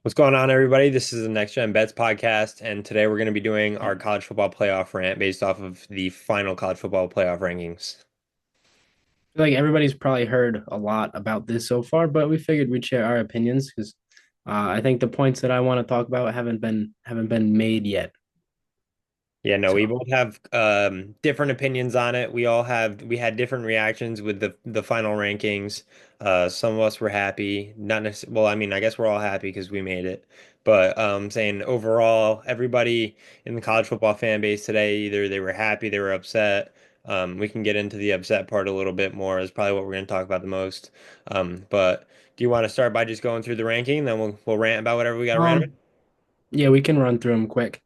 What's going on, everybody? This is the Next Gen Bets podcast, and today we're going to be doing our college football playoff rant based off of the final college football playoff rankings. Feel like everybody's probably heard a lot about this so far, but we figured we'd share our opinions because I think the points that I want to talk about haven't been made yet. Yeah, no, So we both have different opinions on it. We had different reactions with the final rankings. Some of us were happy, not necessarily. Well, I mean, I guess we're all happy because we made it. But saying overall, everybody in the college football fan base today, either they were happy, they were upset. We can get into the upset part a little bit more. Is probably what we're going to talk about the most. But do you want to start by just going through the ranking, then we'll rant about whatever we got to rant about? um, yeah, we can run through them quick.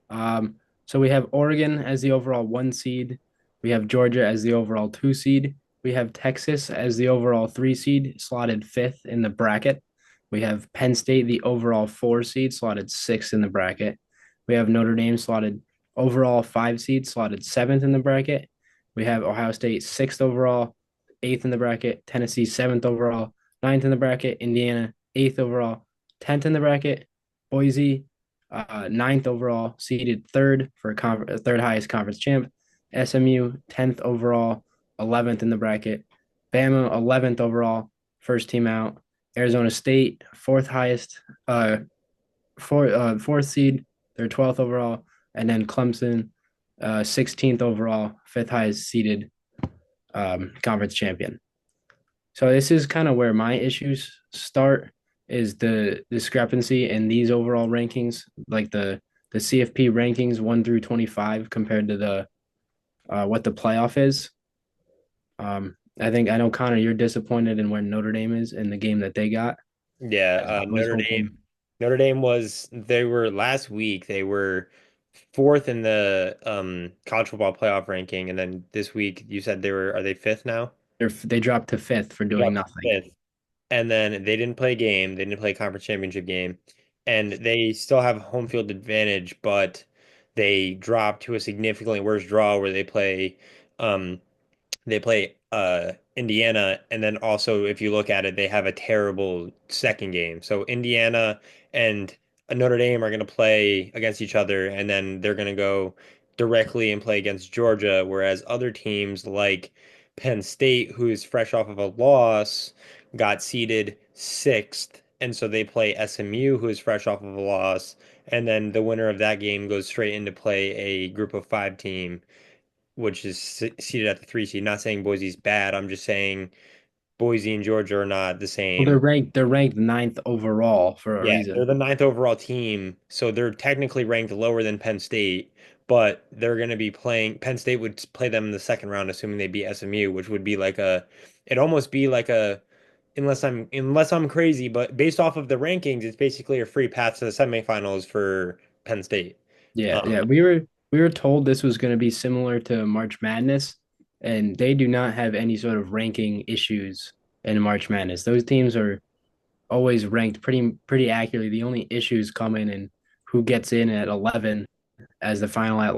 Um, so we have Oregon as the overall one seed. We have Georgia as the overall two seed. We have Texas as the overall three seed, slotted fifth in the bracket. We have Penn State, the overall four seed, slotted sixth in the bracket. We have Notre Dame slotted overall five seed, slotted seventh in the bracket. We have Ohio State sixth overall, eighth in the bracket. Tennessee seventh overall, ninth in the bracket. Indiana eighth overall, 10th in the bracket. Boise ninth overall, seeded third for third highest conference champ. SMU 10th overall, 11th in the bracket. Bama 11th overall, first team out. Arizona State fourth highest, fourth seed, they're 12th overall, and then Clemson 16th overall, fifth highest seeded conference champion. So this is kind of where my issues start is the discrepancy in these overall rankings, like the CFP rankings 1 through 25 compared to the what the playoff is. I know Connor, you're disappointed in where Notre Dame is in the game that they got. Yeah, I was hoping Notre Dame was they were last week they were fourth in the college football playoff ranking, and then this week you said they were are they fifth now? they dropped to fifth for They doing dropped to nothing. fifth, and then they didn't play a game, they didn't play a conference championship game, and they still have home field advantage, but they dropped to a significantly worse draw where um they play Indiana, and then also if you look at it, they have a terrible second game. So Indiana and Notre Dame are going to play against each other, and then they're going to go directly and play against Georgia, whereas other teams like Penn State, who's fresh off of a loss, got seeded sixth, and so they play SMU, who is fresh off of a loss, and then the winner of that game goes straight into play a group of five team which is seated at the three seed. Not saying Boise's bad. I'm just saying Boise and Georgia are not the Well, same. they're ranked ninth overall for a Yeah, they're reason. the ninth overall team, so they're technically ranked lower than Penn State, but they're going to be playing. Penn State would play them in the second round, assuming they beat SMU, which would be like it'd almost be like unless I'm crazy, but based off of the rankings, it's basically a free pass to the semifinals for Penn State. Yeah, Um, yeah. We were told this was going to be similar to March Madness, and they do not have any sort of ranking issues in March Madness. Those teams are always ranked pretty accurately. The only issues come in who gets in at 11 as the final at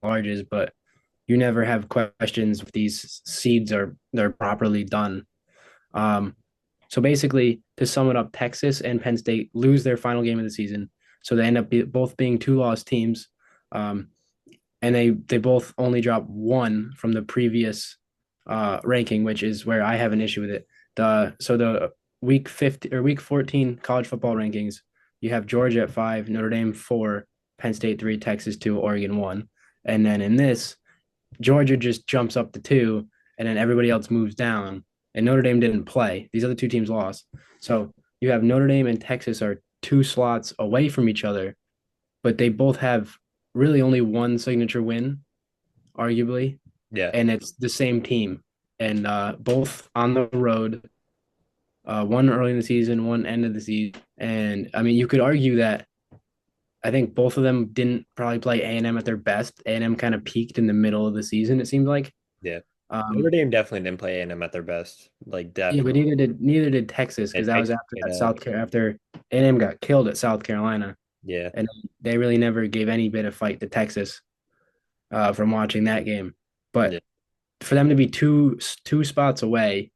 larges, but you never have questions if these seeds are they're properly done. Um, so basically, to sum it up, Texas and Penn State lose their final game of the season, so they end up both being two loss teams. Um, and they both only drop one from the previous ranking, which is where I have an issue with it. The week 50 or week 14 college football rankings, you have Georgia at 5, Notre Dame 4, Penn State 3, Texas 2, Oregon 1. And then in this, Georgia just jumps up to 2, and then everybody else moves down. And Notre Dame didn't play. These other two teams lost. So you have Notre Dame and Texas are two slots away from each other, but they both have really only one signature win, arguably, yeah. and it's the same team, and both on the road. One early in the season, one end of the season, and I mean, you could argue that I think both of them didn't probably play A&M at their best. A&M kind of peaked in the middle of the season, it seemed like. Yeah. Notre Um, Dame definitely didn't play A&M at their best. Like yeah, but definitely. neither did Texas because And that was Texas after played that after A&M got killed at South Carolina, yeah. and they really never gave any bit of fight to Texas from watching that game. But Yeah. for them to be two spots away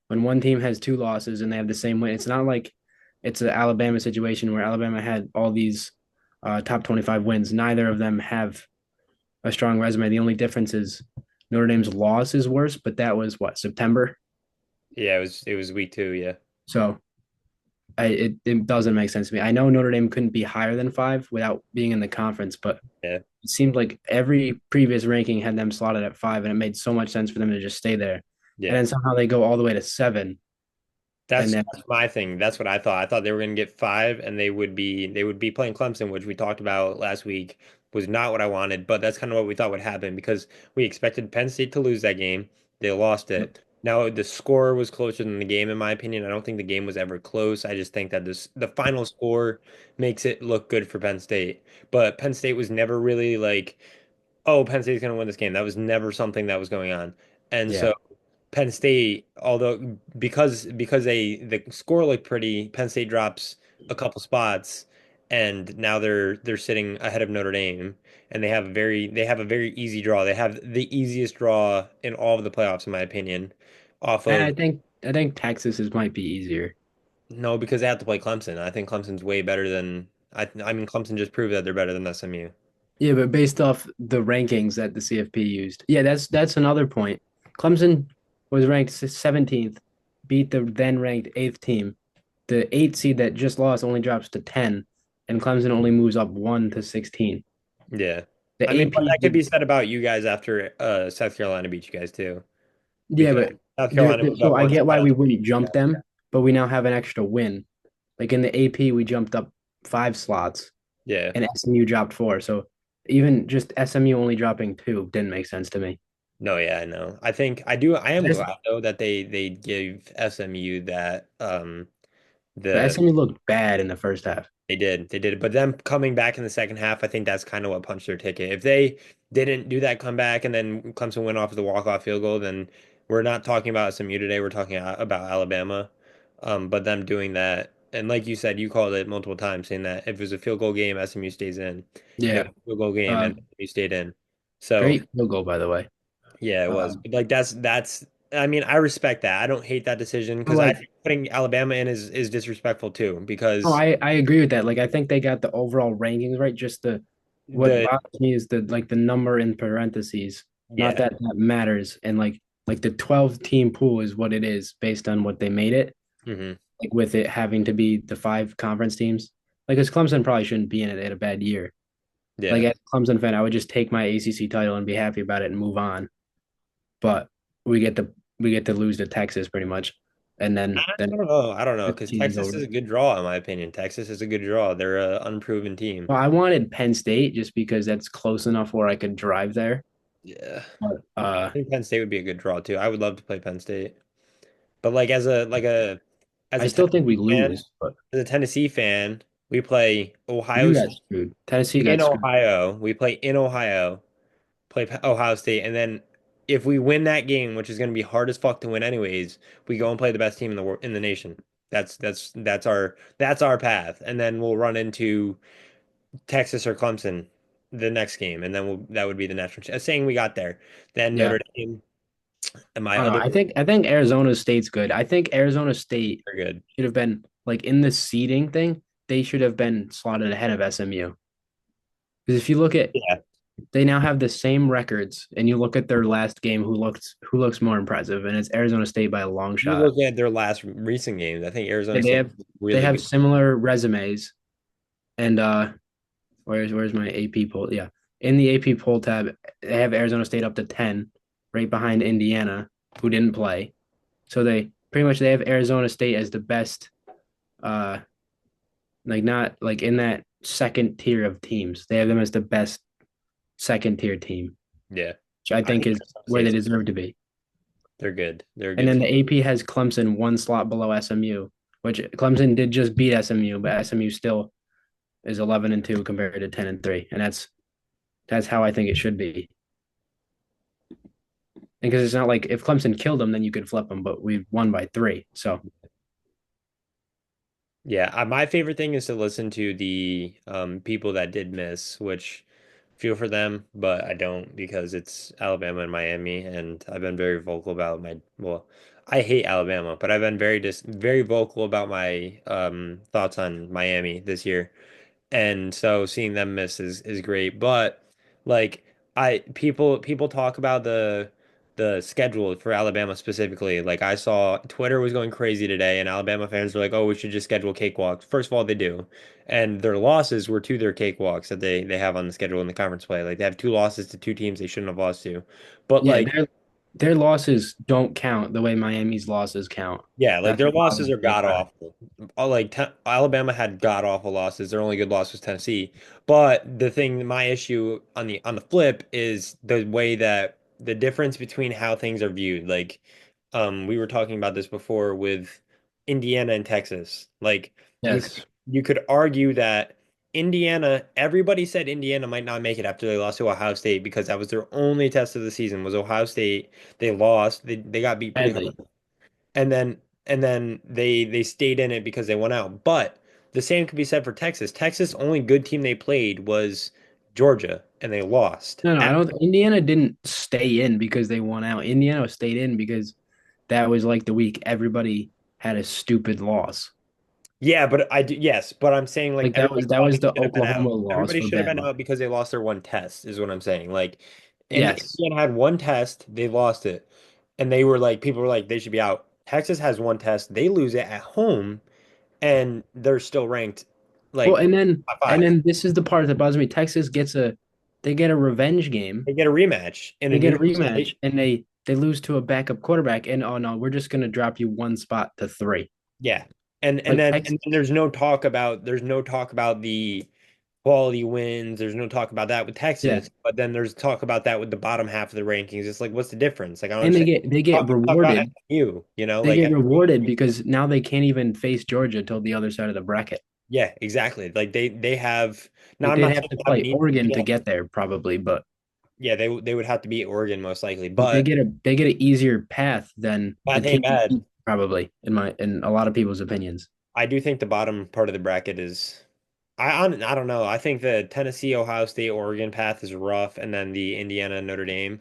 when one team has two losses and they have the same win, it's not like it's an Alabama situation where Alabama had all these top 25 wins. Neither of them have a strong resume. The only difference is Notre Dame's loss is worse, but that was what, September? Yeah, it was week 2, yeah. So it doesn't make sense to me. I know Notre Dame couldn't be higher than 5 without being in the conference, but Yeah. it seemed like every previous ranking had them slotted at 5, and it made so much sense for them to just stay there. And Yeah. then somehow they go all the way to 7, and then That's my thing. That's what I thought. I thought they were going to get 5 and they would be playing Clemson, which we talked about last week, was not what I wanted, but that's kind of what we thought would happen because we expected Penn State to lose that game. They lost it. Now the score was closer than the game in my opinion. I don't think the game was ever close. I just think that the final score makes it look good for Penn State. But Penn State was never really like, oh, Penn State's going to win this game. That was never something that was going on. And yeah. so Penn State, although because the score looked pretty, Penn State drops a couple spots, and now they're sitting ahead of Notre Dame, and they have a very easy draw. They have the easiest draw in all of the playoffs, in my opinion. Off And of I think Texas is might be easier. no, because they have to play Clemson. I think Clemson's way better than I mean Clemson just proved that they're better than SMU. Yeah, but based off the rankings that the CFP used. Yeah, that's another point. Clemson was ranked 17th, beat the then ranked 8th team. The 8th seed that just lost only drops to 10, and Clemson only moves up 1 to 16. Yeah. The I mean, but AP that could be did, said about you guys after South Carolina beat you guys too, yeah, because but South Carolina moved so up I one get why spot. we wouldn't jump them, but we now have an extra win. Like in the AP, we jumped up 5 slots, Yeah. and SMU dropped 4. So even just SMU only dropping 2 didn't make sense to me. No, yeah, I know. I am That's- glad though that they gave SMU that But the SMU looked bad in the first half. they did. But them coming back in the second half, I think that's kind of what punched their ticket. If they didn't do that comeback and then Clemson went off with a walk-off field goal, then we're not talking about SMU today. We're talking about Alabama. But them doing that, and like you said, you called it multiple times, saying that if it was a field goal game, SMU stays in, and it Yeah. was a field goal game, Uh, and SMU stayed in. So. Great field goal, by the way. Yeah, it was. Um, But, like that's I mean, I respect that. I don't hate that decision but because I like, think putting Alabama in is disrespectful too oh, because I agree with that. Like, I think they got the overall rankings right. Just the what the bothers me is the number in parentheses. Not yeah, that that matters. And like the 12 team pool is what it is based on what they made it. hmm Like with it having to be the 5 conference teams. Like, as Clemson probably shouldn't be in it. They had a bad year. Like yeah. as a Clemson fan, I would just take my ACC title and be happy about it and move on. But we get to we get to lose to Texas pretty much, and then I don't know the because season's Texas is over. a good draw in my opinion. Texas is a good draw. They're an unproven team. Well, I wanted Penn State just because that's close enough where I could drive there. Yeah, But I think Penn State would be a good draw too. I would love to play Penn State, but like as I a still think we Tennessee fan, lose. But we play you Ohio got State screwed. Tennessee in got screwed. Ohio. We play in Ohio. Play Ohio State, and then if we win that game, which is going to be hard as fuck to win anyways, we go and play the best team in the world in the nation. That's our path, and then we'll run into Texas or Clemson the next game, and then that would be the national. Saying we got there, then Yeah. Notre Dame and my I don't know. other I think Arizona State's good. I think Arizona State are good. should have been like in the seeding thing. They should have been slotted ahead of SMU. Because if you look at, Yeah, they now have the same records, and you look at their last game, who looks more impressive, and it's Arizona State by a long you shot. look at their last recent games. I think Yeah, Arizona they State have they really have good. similar resumes, and where's my AP poll? Yeah, in the AP poll tab, they have Arizona State up to 10, right behind Indiana, who didn't play. So they have Arizona State as the best, uh, like not like in that second tier of teams. They have them as the best second tier team, Yeah, which I I think think is Arizona where they State's deserve to be. they're good. They're a And good then team. the AP has Clemson 1 slot below SMU, which Clemson did just beat SMU, but SMU still is 11-2 compared to 10-3, and that's how I think it should be. Because it's not like if Clemson killed them, then you could flip them, but we won by 3. So Yeah, my favorite thing is to listen to the people that did miss, which feel for them, but I don't because it's Alabama and Miami, and I've been very vocal about my well, I hate Alabama, but I've been very vocal about my thoughts on Miami this year. And so seeing them miss is great. But like I people talk about the schedule for Alabama specifically. Like I saw Twitter was going crazy today, and Alabama fans were like, "Oh, we should just schedule cakewalks." First of all, they do, and their losses were to their cakewalks that they have on the schedule in the conference play. Like they have two losses to two teams they shouldn't have lost to. But Yeah, like their losses don't count the way Miami's losses count. yeah, like That's their what losses bothers are me god about it. awful. Like Alabama had god awful losses. Their only good loss was Tennessee. But my issue on the flip is the way that the difference between how things are viewed. Like, we were talking about this before with Indiana and Texas. Like, Yes. you could argue that Indiana, everybody said Indiana might not make it after they lost to Ohio State because that was their only test of the season was Ohio State. They lost. They got beat pretty hard Badly. and then they stayed in it because they won out. But the same could be said for Texas. Texas only good team they played was Georgia, and they lost. No, no, I don't. Indiana didn't stay in because they won out. Indiana stayed in because that was like the week everybody had a stupid loss. Yeah, but I do yes, but I'm saying like Like everybody that thought was they the should have been Oklahoma out. loss Everybody for should have been Bama. out because they lost their one test, is what I'm saying. Like, and Yes. Indiana had one test, they lost it, and they were like, people were like, they should be out. Texas has one test, they lose it at home, and they're still ranked Well, like top and five. then this is the part that bothers me. Texas gets a they get a revenge game. They get a rematch in a They get a neutral rematch site. and they lose to a backup quarterback and oh no, we're just gonna drop you one spot to three. Yeah. And and Like then and then Texas, there's no talk about the quality wins. There's no talk about that with yeah. Texas, but then there's talk about that with the bottom half of the rankings. It's like, what's the difference? Like I don't And understand. they get Talk about rewarded. SMU, They like get rewarded because now they can't even face Georgia till the other side of the bracket. yeah, exactly. Like they have now Like I'm they'd not have saying to they have an play Oregon to easy get there probably, but yeah, they would have to beat Oregon most likely, like but they get an easier path than the math ain't team bad. probably in a lot of people's opinions. I do think the bottom part of the bracket is I don't know. I think the Tennessee, Ohio State, Oregon path is rough, and then the Indiana, Notre Dame.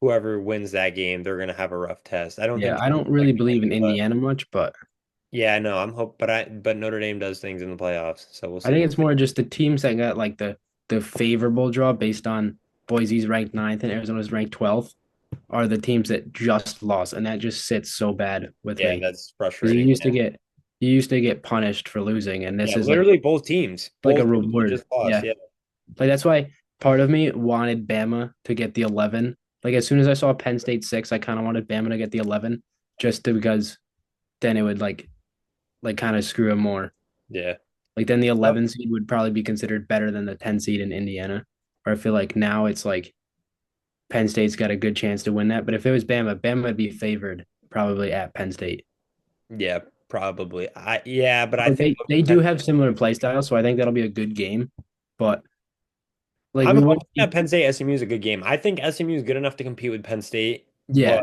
Whoever wins that game, they're gonna have a rough test. I don't Yeah, think I don't like really Miami, believe in but Indiana much, but yeah, I know. But Notre Dame does things in the playoffs, so we'll I think see. it's more just the teams that got like the favorable draw based on Boise's ranked ninth and Arizona's ranked 12th are the teams that just lost, and that just sits so bad with Yeah, me that's because frustrating. you used to get punished for losing, and this Yeah, is literally both like a teams that reward. just lost. Yeah, Yeah, like that's why part of me wanted Bama to get the 11. Like as soon as I saw Penn State 6, I kind of wanted Bama to get the 11 because then it would like kind of screw them more. yeah. Like then the Yep. 11 seed would probably be considered better than the 10 seed in Indiana. Or I feel like now it's like Penn State's got a good chance to win that. But if it was Bama, Bama would be favored probably at Penn State. Yeah, probably. But I But think they do have similar play styles, so I think that'll be a good game. But like I'm we looking won't at be, Penn State SMU is a good game. I think SMU is good enough to compete with Penn State, yeah.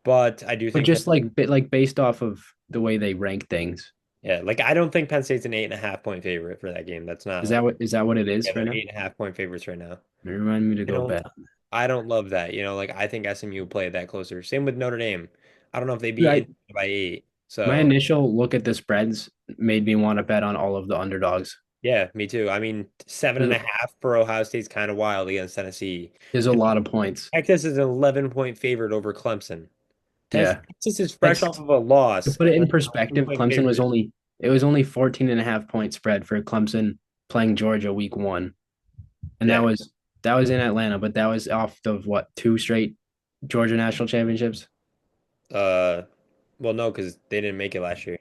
but I do But think Penn. just like based off of the way they rank things. Yeah, like I don't think Penn State's an 8.5 point favorite for that game. That's not. Is that what it is Yeah, right they're now? 8.5 point favorites right now. Remind me to I go don't bet. I don't love that. Like I think SMU played that closer. Same with Notre Dame. I don't know if they beat I, Indiana by 8. my So initial look at the spreads made me want to bet on all of the underdogs. yeah, me too. I mean, seven and There's, a half for Ohio State's kind of wild against Tennessee. there's a And lot of points. Texas is an 11 point favorite over Clemson. Yeah. Texas is fresh Texas, off of a to loss put and it they're in an 11 perspective, point favorite. It was only 14 and a half point spread for Clemson playing Georgia week 1. And Yeah. that was in Atlanta, but that was off of what, two straight Georgia national championships? Uh, well, no, because they didn't make it last year.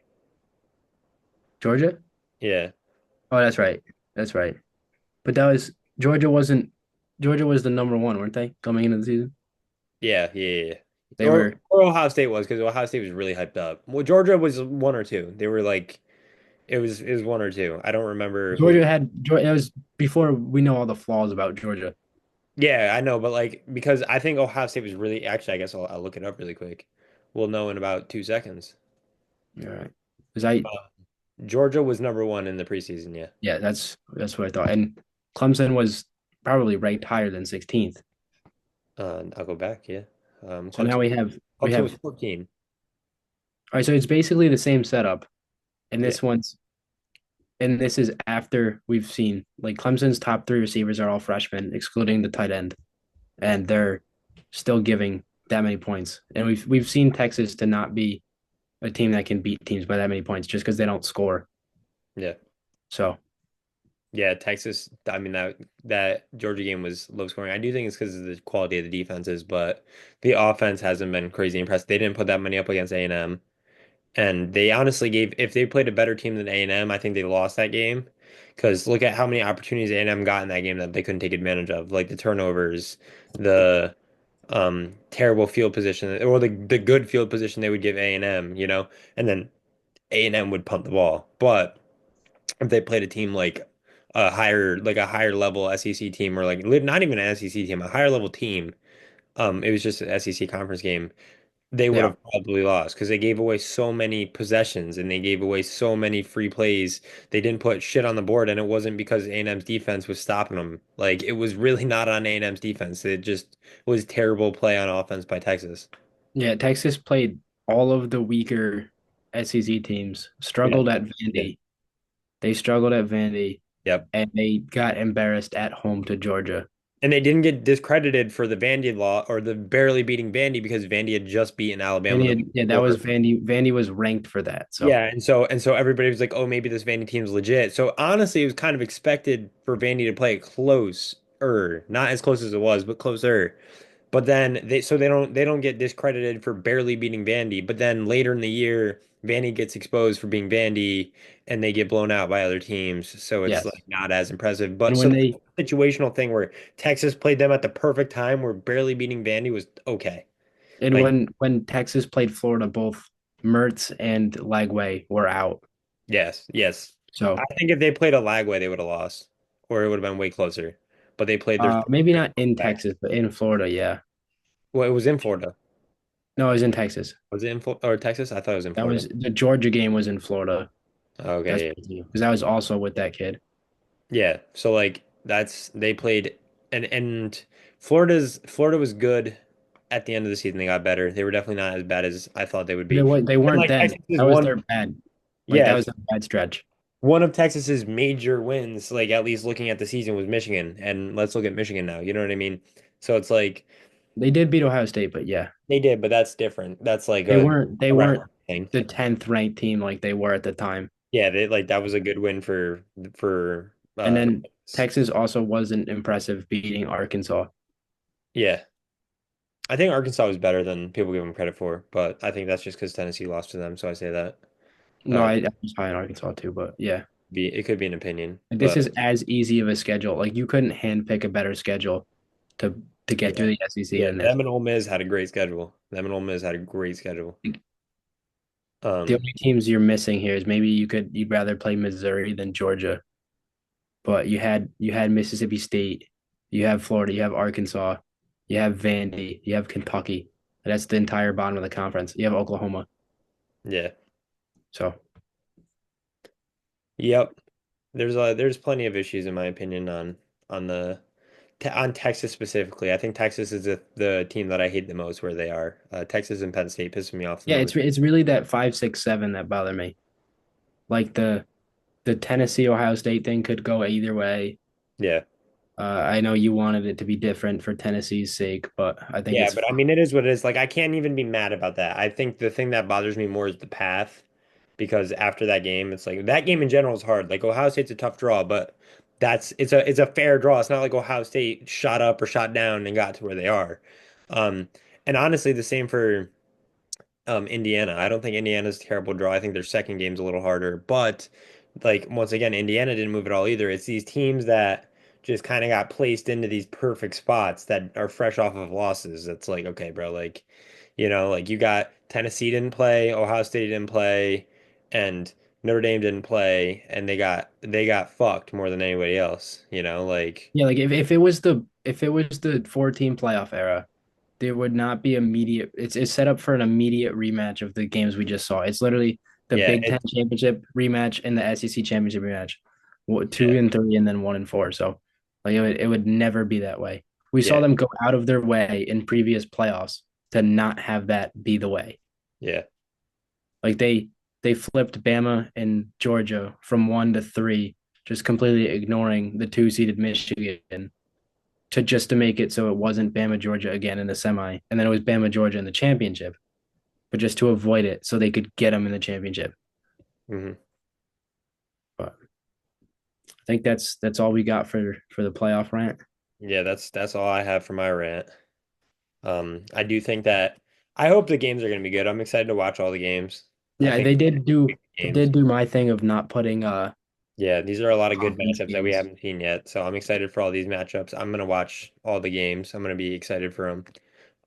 Georgia? Yeah. Oh, that's right. That's right. But that was Georgia was the number one, weren't they, coming into the season? Yeah. They were Or Ohio State was because Ohio State was really hyped up. Well, Georgia was one or two. They were like it was one or two. I don't remember who. It was before we know all the flaws about Georgia. Yeah, I know, but like because I think Ohio State was really actually. I guess I'll look it up really quick. We'll know in about 2 seconds. All right. Because I Uh, Georgia was number one in the preseason. Yeah. Yeah, that's what I thought. And Clemson was probably ranked higher than 16th. I'll go back. Yeah. So now Clemson we was 14. All right, so it's basically the same setup, and Yeah, this is after we've seen like Clemson's top three receivers are all freshmen, excluding the tight end, and they're still giving that many points. And we've seen Texas to not be a team that can beat teams by that many points just because they don't score. yeah. So Yeah, Texas. I mean that Georgia game was low scoring. I do think it's because of the quality of the defenses, but the offense hasn't been crazy impressive. They didn't put that many up against A&M, and they honestly gave. If they played a better team than A&M, I think they lost that game. Because look at how many opportunities A&M got in that game that they couldn't take advantage of, like the turnovers, the terrible field position, or the good field position they would give A&M, and then A&M would punt the ball, but if they played a team like a higher level SEC team or like not even an SEC team, a higher level team, it was just an SEC conference game, they would yeah, have probably lost because they gave away so many possessions and they gave away so many free plays. They didn't put shit on the board, and it wasn't because A&M's defense was stopping them. Like it was really not on A&M's defense. It just was terrible play on offense by Texas. yeah. Texas played all of the weaker SEC teams, Yeah. struggled at Yeah. Vandy. They struggled at Vandy, Yep. and they got embarrassed at home to Georgia. And they didn't get discredited for the Vandy law or the barely beating Vandy because Vandy had just beaten Alabama Vandy the had, week yeah, that was before. Vandy. Vandy was ranked for that. So Yeah, and so everybody was like, "Oh, maybe this Vandy team's legit." So honestly, it was kind of expected for Vandy to play it closer, not as close as it was, but closer. But then they don't get discredited for barely beating Vandy. But then later in the year, Vandy gets exposed for being Vandy, and they get blown out by other teams. So it's yes, like not as impressive. But and so when the they situational thing where Texas played them at the perfect time, where barely beating Vandy was okay. and Like when Texas played Florida, both Mertz and Lagway were out. yes, yes. I So think if they played a Lagway, they would have lost, or it would have been way closer. But they played their maybe not in back. Texas, but in Florida, yeah. Well, it was in Florida. No, it was in Texas. Was it in Florida or Texas? I thought it was in That Florida. was the Georgia game was in Florida. That's Okay, yeah. because I was also with that kid. Yeah. So like that's they played and Florida was good at the end of the season. They got better. They were definitely not as bad as I thought they would be. They And weren't like then. Texas is That was one, their bad. Like that yeah, was their bad stretch. one of Texas's major wins, like at least looking at the season was Michigan. And let's look at Michigan now. You know what I mean? So it's like They did beat Ohio State, but yeah, they did, but that's different. That's like they a weren't record thing. the 10th ranked team like they were at the time. Yeah, they like that was a good win And for then Texas also wasn't impressive beating Arkansas. yeah. I think Arkansas was better than people give them credit for, but I think that's just because Tennessee lost to them, so I say that. No, Uh, I was high in Arkansas too, but yeah. it could be an opinion, This but is as easy of a schedule. Like you couldn't handpick a better schedule to get yeah, through the SEC yeah. than this. Them and Ole Miss had a great schedule. Them and Ole Miss had a great schedule. The Um, only teams you're missing here is maybe you'd rather play Missouri than Georgia, but you had Mississippi State, you have Florida, you have Arkansas, you have Vandy, you have Kentucky. That's the entire bottom of the conference. You have Oklahoma. yeah, So yep. There's plenty of issues in my opinion on the on Texas specifically. I think Texas is the team that I hate the most where they are. Texas and Penn State piss me off the yeah, most. it's really that 5, 6, 7 that bother me. Like the Tennessee Ohio State thing could go either way. Yeah. I know you wanted it to be different for Tennessee's sake, but I think Yeah, it's but I mean, it is what it is. Like, I can't even be mad about that. I think the thing that bothers me more is the path, because after that game, it's like that game in general is hard. Like Ohio State's a tough draw, but it's a fair draw. It's not like Ohio State shot up or shot down and got to where they are. Um, and honestly, the same for Indiana. I don't think Indiana's a terrible draw. I think their second game's a little harder, but like once again, Indiana didn't move at all either. It's these teams that just kind of got placed into these perfect spots that are fresh off of losses. It's like, okay, bro, like, like you got Tennessee didn't play, Ohio State didn't play, and Notre Dame didn't play, and they got fucked more than anybody else, like yeah, like if it was the 14 playoff era, there would not be immediate. It's set up for an immediate rematch of the games we just saw. It's literally the yeah, Big Ten championship rematch and the SEC championship rematch, yeah, 2 and 3, and then 1 and 4. So, like it would never be that way. We saw yeah, them go out of their way in previous playoffs to not have that be the way. yeah. Like they flipped Bama and Georgia from 1 to 3, just completely ignoring the two-seeded Michigan to make it so it wasn't Bama Georgia again in the semi, and then it was Bama Georgia in the championship, but just to avoid it so they could get them in the championship. Hmm. But I think that's all we got for the playoff rant. Yeah, that's all I have for my rant. I do think that I hope the games are going to be good. I'm excited to watch all the games. I Yeah, think I games. did do my thing of not putting Yeah, these are a lot of good conference matchups that we games. haven't seen yet. So I'm excited for all these matchups. I'm gonna watch all the games. I'm gonna be excited for them.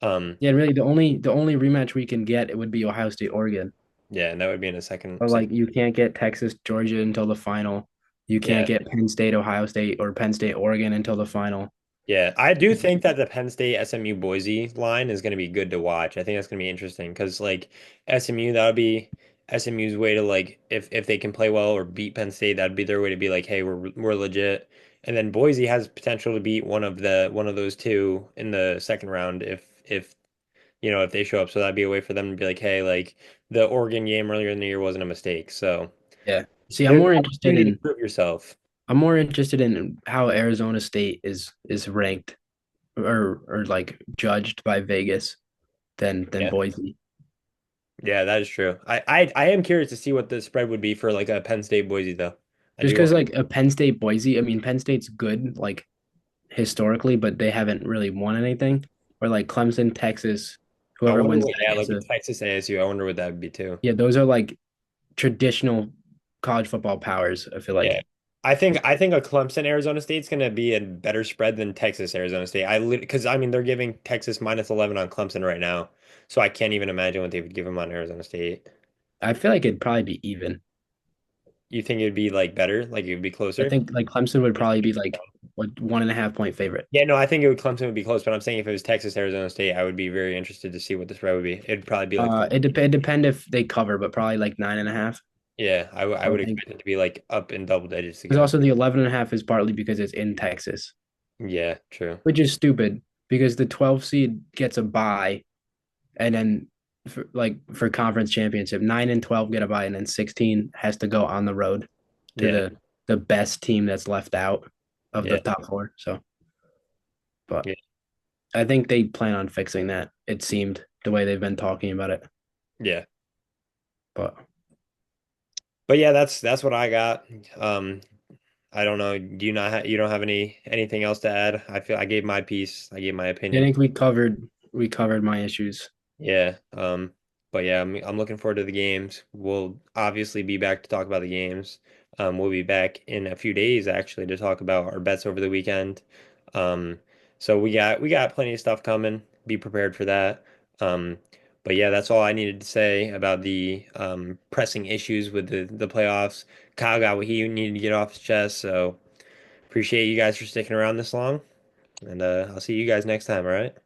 Um, Yeah, really the only rematch we can get it would be Ohio State Oregon. yeah, and that would be in a second. But Second. like you can't get Texas Georgia until the final. You can't Yeah, get Penn State Ohio State or Penn State Oregon until the final. yeah. I do think that the Penn State SMU Boise line is gonna be good to watch. I think that's gonna be interesting because like SMU, that would be SMU's way to like if they can play well or beat Penn State, that'd be their way to be like, hey, we're legit. And then Boise has potential to beat one of those two in the second round if if they show up. So that'd be a way for them to be like, hey, like the Oregon game earlier in the year wasn't a mistake. So Yeah. See, there's an opportunity to prove yourself. I'm more interested in how Arizona State is ranked or like judged by Vegas than Yeah. Boise. Yeah, that is true. I am curious to see what the spread would be for like a Penn State Boise though. I Just do because want like a Penn State Boise, I mean Penn State's good like historically, but they haven't really won anything. Or like Clemson, Texas, I whoever wonder wins what that yeah, gets like a a Texas ASU. I wonder what that would be too. yeah, those are like traditional college football powers, I feel Yeah. like. I think a Clemson Arizona State's going to be a better spread than Texas Arizona State. Because I mean they're giving Texas -11 on Clemson right now. So I can't even imagine what they would give them on Arizona State. I feel like it'd probably be even. You think it'd be like better? Like it would be I closer? think like Clemson would probably be like what 1.5 point favorite. Yeah, no, I think Clemson would be close, but I'm saying if it was Texas, Arizona State, I would be very interested to see what the spread would be. It'd probably be like, It depend if they cover, but probably like 9.5. yeah, I I would would think expect it to be like up in double digits because again. also the 11.5 is partly because it's in Texas, Yeah, true. which is stupid because the 12 seed gets a bye, and then for conference championship, 9 and 12 get a bye, and then 16 has to go on the road to Yeah, the best team that's left out of the yeah, top four. So, but yeah, I think they plan on fixing that. It seemed the way they've been talking about it, yeah. but But yeah, that's what I got. Um, I don't know. Do you not you don't have anything else to add? I feel I gave my piece. I gave my I opinion. think we covered my issues. Yeah. But yeah, I'm looking forward to the games. We'll obviously be back to talk about the games. We'll be back in a few days actually to talk about our bets over the weekend. Um, so we got plenty of stuff coming. Be prepared for that. Um, but yeah, that's all I needed to say about the pressing issues with the playoffs. Kyle got what he needed to get off his chest, so appreciate you guys for sticking around this long. And I'll see you guys next time, all right?